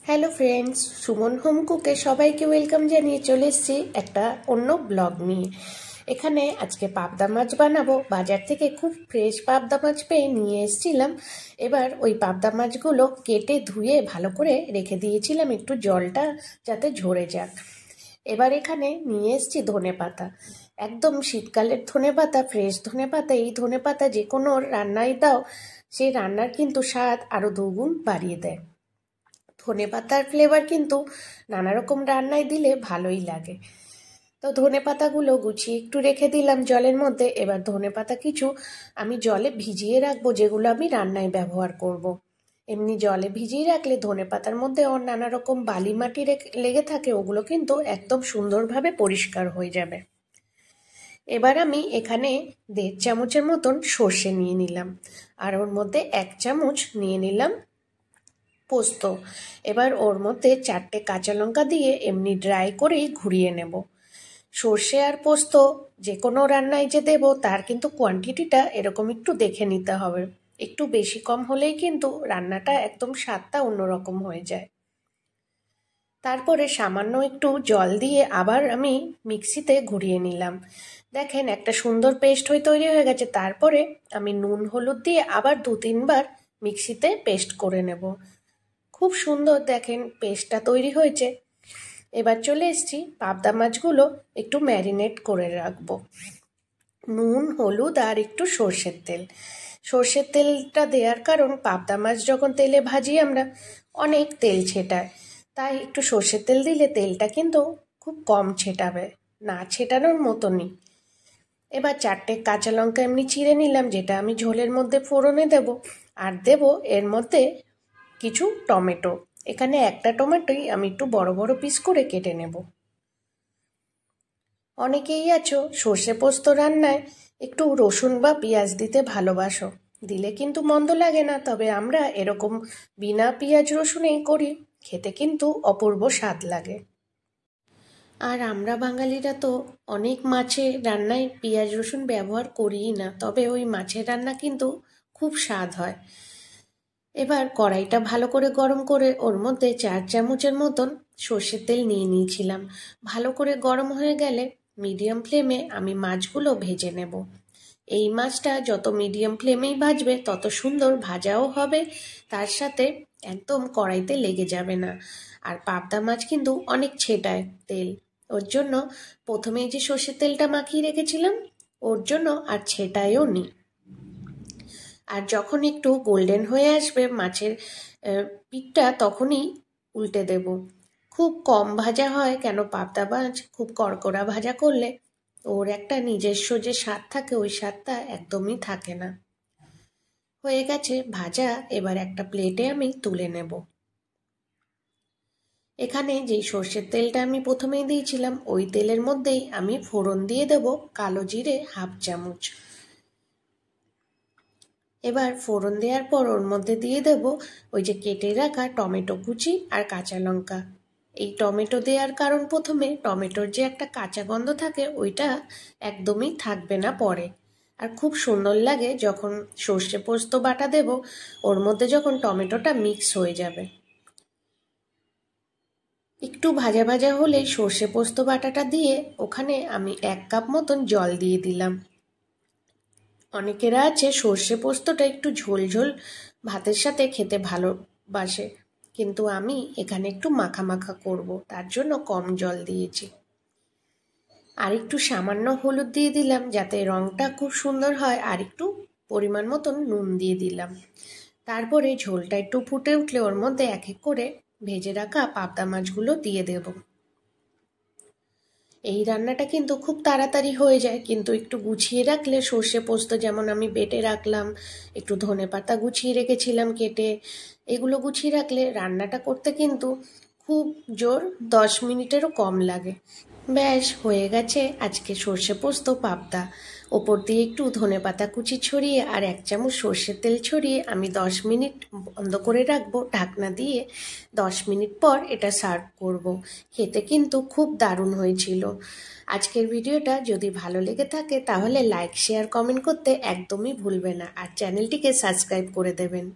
Hello friends, Suman home কুকে সবাইকে welcome জানিয়ে চলে এসেছি একটা অন্য ব্লগ নিয়ে। এখানে আজকে পাবদা মাছ বানাবো। বাজার থেকে খুব ফ্রেশ পাবদা মাছ পেয়ে নিয়ে এসেছিলাম। এবার ওই পাবদা মাছগুলো কেটে ধুয়ে ভালো করে রেখে দিয়েছিলাম একটু জলটা যাতে ঝরে যাক। এবার এখানে নিয়ে এসেছি ধনেপাতা, একদম শীতকালের ধনেপাতা, ফ্রেশ ধনেপাতা। এই ধনেপাতা যে কোনো রান্নায় দাও, সেই রান্নার কিন্তু স্বাদ আরও দুগুণ বাড়িয়ে দেয়। ধনেপাতার ফ্লেভার কিন্তু নানা রকম রান্নায় দিলে ভালোই লাগে। তো ধনেপাতাগুলো গুছিয়ে একটু রেখে দিলাম জলের মধ্যে। এবার ধনেপাতা কিছু আমি জলে ভিজিয়ে রাখবো, যেগুলো আমি রান্নায় ব্যবহার করব। এমনি জলে ভিজিয়ে রাখলে ধনেপাতার মধ্যে নানা রকম বালি মাটি লেগে থাকে, ওগুলো কিন্তু একদম সুন্দরভাবে পরিষ্কার হয়ে যাবে। এবার আমি এখানে 1.5 চামচের মতন সর্ষে নিয়ে নিলাম, আর ওর মধ্যে 1 চামচ নিয়ে নিলাম পোস্ত। এবার ওর মধ্যে 4টে কাঁচা লঙ্কা দিয়ে এমনি ড্রাই করেই ঘুরিয়ে নেব। সর্ষে আর পোস্ত যে কোনো রান্নায় যে দেব, তার কিন্তু কোয়ান্টিটিটা এরকম একটু দেখে নিতে হবে। একটু বেশি কম হলেই কিন্তু রান্নাটা একদম স্বাদটা অন্যরকম হয়ে যায়। তারপরে সামান্য একটু জল দিয়ে আবার আমি মিক্সিতে ঘুরিয়ে নিলাম। দেখেন একটা সুন্দর পেস্ট তৈরি হয়ে গেছে। তারপরে আমি নুন হলুদ দিয়ে আবার 2-3 বার মিক্সিতে পেস্ট করে নেব। খুব সুন্দর দেখেন পেস্টটা তৈরি হয়েছে। এবার চলে এসেছি পাবদা মাছগুলো একটু ম্যারিনেট করে রাখবো। নুন, হলুদ আর একটু সর্ষের তেল। সর্ষের তেলটা দেওয়ার কারণ, পাবদা মাছ যখন তেলে ভাজি আমরা অনেক তেল ছেটায়, তাই একটু সর্ষের তেল দিলে তেলটা কিন্তু খুব কম ছেটাবে, না ছেটানোর মতনই। এবার 4টে কাঁচা লঙ্কা এমনি চিড়ে নিলাম, যেটা আমি ঝোলের মধ্যে ফোড়নে দেব। আর দেব এর মধ্যে কিছু টমেটো। এখানে একটা টমেটোই আমি একটু বড় বড় পিস করে কেটে নেব। অনেকেই আছো সর্ষে পোস্ত রান্নায় একটু রসুন বা পেঁয়াজ দিতে ভালোবাসো, দিলে কিন্তু মন্দ লাগে না। তবে আমরা এরকম বিনা পেঁয়াজ রসুনেই করি, খেতে কিন্তু অপূর্ব স্বাদ লাগে। আর আমরা বাঙালিরা তো অনেক মাছের রান্নায় পেঁয়াজ রসুন ব্যবহার করিই না, তবে ওই মাছের রান্না কিন্তু খুব স্বাদ হয়। এবার কড়াইটা ভালো করে গরম করে ওর মধ্যে 4 চামচের মতন সর্ষের তেল নিয়ে নিয়েছিলাম। ভালো করে গরম হয়ে গেলে মিডিয়াম ফ্লেমে আমি মাছগুলো ভেজে নেব। এই মাছটা যত মিডিয়াম ফ্লেমেই ভাজবে তত সুন্দর ভাজাও হবে, তার সাথে একদম কড়াইতে লেগে যাবে না। আর পাবদা মাছ কিন্তু অনেক ছেটায় তেল, ওর জন্য প্রথমেই যে সর্ষের তেলটা মাখিয়ে রেখেছিলাম ওর জন্য আর ছেটায়ও নি। আর যখন একটু গোল্ডেন হয়ে আসবে মাছের পিঠটা, তখনই উল্টে দেব। খুব কম ভাজা হয়, কেন পাবদা মাছ খুব কড়কড়া ভাজা করলে ওর একটা নিজস্ব যে স্বাদ থাকে, ওই স্বাদটা একদমই থাকে না। হয়ে গেছে ভাজা, এবার একটা প্লেটে আমি তুলে নেব। এখানে যেই সর্ষের তেলটা আমি প্রথমেই দিয়েছিলাম, ওই তেলের মধ্যেই আমি ফোড়ন দিয়ে দেব কালো জিরে 1/2 চামচ। এবার ফোড়ন দেওয়ার পর ওর মধ্যে দিয়ে দেব ওই যে কেটে রাখা টমেটো কুচি আর কাঁচা লঙ্কা। এই টমেটো দেওয়ার কারণ, প্রথমে টমেটোর যে একটা কাঁচা গন্ধ থাকে ওইটা একদমই থাকবে না পরে। আর খুব সুন্দর লাগে যখন সর্ষে পোস্ত বাটা দেব, ওর মধ্যে যখন টমেটোটা মিক্স হয়ে যাবে। একটু ভাজা ভাজা হলে সর্ষে পোস্ত বাটাটা দিয়ে ওখানে আমি 1 কাপ মতন জল দিয়ে দিলাম। অনেকেরা আছে সর্ষে পোস্তটা একটু ঝোল ঝোল ভাতের সাথে খেতে ভালোবাসে, কিন্তু আমি এখানে একটু মাখা মাখা করব, তার জন্য কম জল দিয়েছি। আর একটু সামান্য হলুদ দিয়ে দিলাম যাতে রঙটা খুব সুন্দর হয়, আর একটু পরিমাণ মতন নুন দিয়ে দিলাম। তারপরে ঝোলটা একটু ফুটে উঠলে ওর মধ্যে এক এক করে ভেজে রাখা পাবদা মাছগুলো দিয়ে দেব। এই রান্নাটা কিন্তু খুব তাড়াতাড়ি হয়ে যায়, কিন্তু একটু গুছিয়ে রাখলে, সর্ষে পোস্ত যেমন আমি বেটে রাখলাম, একটু ধনেপাতা গুছিয়ে রেখেছিলাম কেটে, এগুলো গুছিয়ে রাখলে রান্নাটা করতে কিন্তু খুব জোর 10 মিনিটেরও কম লাগে। ব্যাস হয়ে গেছে আজকে সর্ষে পোস্ত পাবদা। ওপর দিয়ে একটু ধনেপাতা কুচি ছড়িয়ে আর 1 চামচ সর্ষের তেল ছড়িয়ে আমি 10 মিনিট বন্ধ করে রাখবো ঢাকনা দিয়ে। 10 মিনিট পর এটা সার্ভ করব। খেতে কিন্তু খুব দারুণ হয়েছিল। আজকের ভিডিওটা যদি ভালো লেগে থাকে তাহলে লাইক, শেয়ার, কমেন্ট করতে একদমই ভুলবে না, আর চ্যানেলটিকে সাবস্ক্রাইব করে দেবেন।